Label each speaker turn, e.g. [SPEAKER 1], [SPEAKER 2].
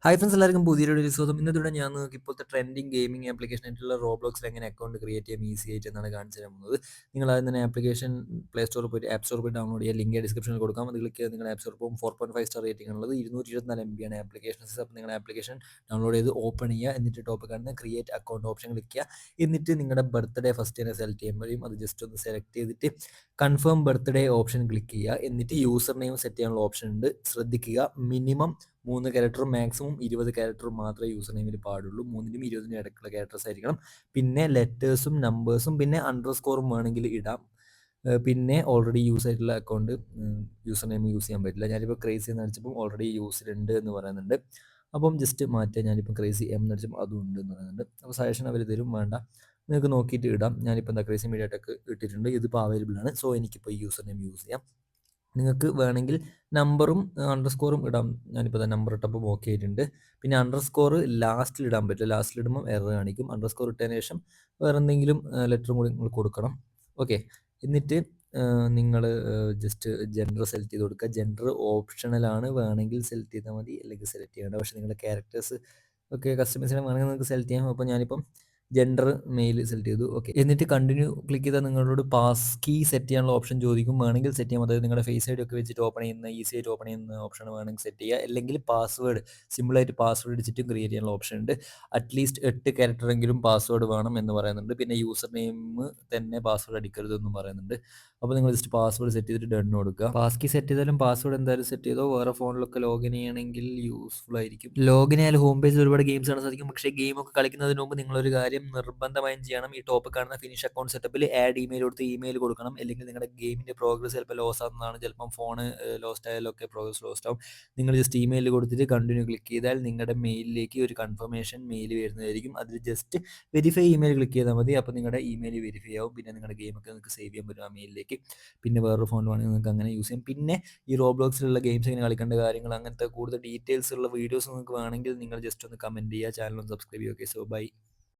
[SPEAKER 1] Hi friends, എല്ലാവർക്കും പുതിയൊരു വീഡിയോയിലേക്ക് സ്വാഗതം. ഇന്നത്തൂടെ ഞാൻ നിങ്ങൾക്ക് ഇപ്പോഴത്തെ ട്രെൻഡിങ് ഗെയിമിംഗ് ആപ്ലിക്കേഷൻ ആയിട്ടുള്ള റോബ്ലോക്സിൽ എങ്ങനെ അക്കൗണ്ട് ക്രിയേറ്റ് ചെയ്യാം ഈസി ആയിട്ട് എന്നാണ് കാണിച്ചു തരാൻ പോകുന്നത്. നിങ്ങൾ ആദ്യം തന്നെ ആപ്ലിക്കേഷൻ പ്ലേ സ്റ്റോറിൽ പോയിട്ട് ആപ്പ് സ്റ്റോറിൽ പോയി ഡൗൺലോഡ് ചെയ്യുക. ലിങ്ക് ഡിസ്ക്രിപ്ഷനിൽ കൊടുക്കാം. അത് ക്ലിക്ക് ചെയ്ത് നിങ്ങളുടെ ആപ്പ് സ്റ്റോറിൽ പോകും. 4.5 സ്റ്റാർ റേറ്റിംഗ് ഉള്ളത് 224 MB ആണ് ആപ്ലിക്കേഷൻസ്. അപ്പോൾ നിങ്ങളുടെ ആപ്ലിക്കേഷൻ ഡൗൺലോഡ് ചെയ്ത് ഓപ്പൺ ചെയ്യുക. എന്നിട്ട് ടോപ്പ് കാണുന്ന ക്രിയേറ്റ് അക്കൗണ്ട് ഓപ്ഷൻ ക്ലിക്ക് ചെയ്യുക. എന്നിട്ട് നിങ്ങളുടെ ബർത്ത്ഡേ ഫസ്റ്റ് തന്നെ സെലക്ട് ചെയ്യാൻ കഴിയും. അത് ജസ്റ്റ് ഒന്ന് സെലക്ട് ചെയ്തിട്ട് കൺഫേം ബർത്ത്ഡേ ഓപ്ഷൻ ക്ലിക്ക് ചെയ്യുക. എന്നിട്ട് യൂസർ നെയിം സെറ്റ് ചെയ്യാനുള്ള ഓപ്ഷൻ ഉണ്ട്. ശ്രദ്ധിക്കുക, മിനിമം 3 ക്യാരക്ടറും മാക്സിമം 20 ക്യാരക്ടറും മാത്രമേ യൂസർ നെയിമിൽ പാടുള്ളൂ. 3നും 20നും ഇടയ്ക്കുള്ള ക്യാരക്ടേഴ്സ് ആയിരിക്കണം. പിന്നെ ലെറ്റേഴ്സും നമ്പേഴ്സും പിന്നെ അണ്ടർസ്കോറും വേണമെങ്കിൽ ഇടാം. പിന്നെ ഓൾറെഡി യൂസ് ആയിട്ടുള്ള അക്കൗണ്ട് യൂസർ നെയിം യൂസ് ചെയ്യാൻ പറ്റില്ല. ഞാനിപ്പോൾ ക്രേസി എന്ന് അടിച്ചപ്പോൾ ഓൾറെഡി യൂസിലുണ്ട് എന്ന് പറയുന്നുണ്ട്. അപ്പം ജസ്റ്റ് മാറ്റുക. ഞാനിപ്പോൾ ക്രേസി എം എന്ന് അടിച്ചപ്പോൾ അതും ഉണ്ട് എന്ന് പറയുന്നുണ്ട്. അപ്പോൾ സജഷൻ അവർ തരും, വേണ്ട നിങ്ങൾക്ക് നോക്കിയിട്ട് ഇടാം. ഞാനിപ്പോൾ എന്താ ക്രേസി മീഡിയ ടെക് ഇട്ടിട്ടുണ്ട്. ഇതിപ്പോൾ അവൈലബിൾ ആണ്. സോ എനിക്കിപ്പോൾ യൂസർ നെയിം യൂസ് ചെയ്യാം. നിങ്ങൾക്ക് വേണമെങ്കിൽ നമ്പറും അണ്ടർസ്കോറും ഇടാം. ഞാനിപ്പോൾ നമ്പർ ഇട്ടപ്പോൾ ഓക്കെ ആയിട്ടുണ്ട്. പിന്നെ അണ്ടർസ്കോർ ലാസ്റ്റിൽ ഇടാൻ പറ്റില്ല. ലാസ്റ്റിൽ ഇടുമ്പോൾ എറർ കാണിക്കും. അണ്ടർസ്കോർ ഇട്ടതിന് ശേഷം വേറെ എന്തെങ്കിലും ലെറ്ററും കൂടി നിങ്ങൾ കൊടുക്കണം. ഓക്കെ, എന്നിട്ട് നിങ്ങൾ ജസ്റ്റ് ജെൻഡർ സെലക്ട് ചെയ്ത് കൊടുക്കുക. ജെൻഡർ ഓപ്ഷണലാണ്, വേണമെങ്കിൽ സെലക്ട് ചെയ്താൽ മതി, അല്ലെങ്കിൽ സെലക്ട് ചെയ്യേണ്ട. പക്ഷേ നിങ്ങളുടെ ക്യാരക്ടേഴ്സ് ഒക്കെ കസ്റ്റമൈസ് വേണമെങ്കിൽ നിങ്ങൾക്ക് സെലക്ട് ചെയ്യാം. അപ്പോൾ ഞാനിപ്പം ജെൻഡർ മെയിൽ സെലക്ട് ചെയ്തു. ഓക്കെ, എന്നിട്ട് കണ്ടിന്യൂ ക്ലിക്ക് ചെയ്താൽ നിങ്ങളോട് പാസ് കീ സെറ്റ് ചെയ്യാനുള്ള ഓപ്ഷൻ ചോദിക്കും. വേണമെങ്കിൽ സെറ്റ് ചെയ്യാം. അതായത് നിങ്ങളുടെ ഫേസ് ഐഡി ഒക്കെ വെച്ചിട്ട് ഓപ്പൺ ചെയ്യുന്ന ഈസി ആയിട്ട് ഓപ്പൺ ചെയ്യുന്ന ഓപ്ഷൻ വേണമെങ്കിൽ സെറ്റ് ചെയ്യുക. അല്ലെങ്കിൽ പാസ്വേഡ് സിമ്പിളായിട്ട് പാസ്വേഡ് അടിച്ചിട്ട് ക്രിയേറ്റ് ചെയ്യാനുള്ള ഓപ്ഷൻ ഉണ്ട്. അറ്റ്ലീസ്റ്റ് 8 ക്യാരക്ടറെങ്കിലും പാസ്വേഡ് വേണം എന്ന് പറയുന്നുണ്ട്. പിന്നെ യൂസർ നെയിം തന്നെ പാസ്വേഡ് അടിക്കരുത് എന്നും പറയുന്നുണ്ട്. അപ്പോൾ നിങ്ങൾ ജസ്റ്റ് പാസ്വേഡ് സെറ്റ് ചെയ്തിട്ട് ഡൺ കൊടുക്കുക. പാസ് കീ സെറ്റ് ചെയ്താലും പാസ്വേഡ് എന്തായാലും സെറ്റ് ചെയ്തോ. വേറെ ഫോണിലൊക്കെ ലോഗിൻ ചെയ്യണമെങ്കിൽ യൂസ്ഫുൾ ആയിരിക്കും. ലോഗിൻ ആയാലും ഹോം പേജിൽ ഒരുപാട് ഗെയിംസ് കാണാൻ സാധിക്കും. പക്ഷേ ഗെയിമൊക്കെ കളിക്കുന്നതിന് മുമ്പ് നിങ്ങളൊരു കാര്യം നിർബന്ധമായും ചെയ്യണം. ഈ ടോപ്പ് കാണുന്ന ഫിനിഷ് അക്കൗണ്ട് സെറ്റപ്പിൽ ആഡ് ഇമെയിൽ കൊടുത്ത് ഇമെയിൽ കൊടുക്കണം. അല്ലെങ്കിൽ നിങ്ങളുടെ ഗെയിമിൻ്റെ പ്രോഗ്രസ് ചിലപ്പോൾ ലോസ് ആവുന്നതാണ്. ചിലപ്പം ഫോൺ ലോസ്റ്റ് ആയാലൊക്കെ പ്രോഗ്രസ് ലോസ്റ്റ് ആവും. നിങ്ങൾ ജസ്റ്റ് ഇമെയിൽ കൊടുത്തിട്ട് കണ്ടിന്യൂ ക്ലിക്ക് ചെയ്താൽ നിങ്ങളുടെ മെയിലിലേക്ക് ഒരു കൺഫർമേഷൻ മെയിൽ വരുന്നതായിരിക്കും. അതിൽ ജസ്റ്റ് വെരിഫൈ ഇമെയിൽ ക്ലിക്ക് ചെയ്താൽ മതി. അപ്പോൾ നിങ്ങളുടെ ഇമെയിൽ വെരിഫൈ ആവും. പിന്നെ നിങ്ങളുടെ ഗെയിമൊക്കെ നിങ്ങൾക്ക് സേവ് ചെയ്യാൻ പറ്റും ആ മെയിലിലേക്ക്. പിന്നെ വേറൊരു ഫോൺ വേണമെങ്കിൽ നിങ്ങൾക്ക് അങ്ങനെ യൂസ് ചെയ്യാം. പിന്നെ ഈ റോബ്ലോക്സിലുള്ള ഗെയിംസ് എങ്ങനെ കളിക്കേണ്ട കാര്യങ്ങൾ, അങ്ങനത്തെ കൂടുതൽ ഡീറ്റെയിൽസ് ഉള്ള വീഡിയോസ് നിങ്ങൾക്ക് വേണമെങ്കിൽ നിങ്ങൾ ജസ്റ്റ് ഒന്ന് കമൻറ്റ് ചെയ്യുക. ചാനൽ ഒന്ന് സബ്സ്ക്രൈബ് ചെയ്യുക. Okay, so by.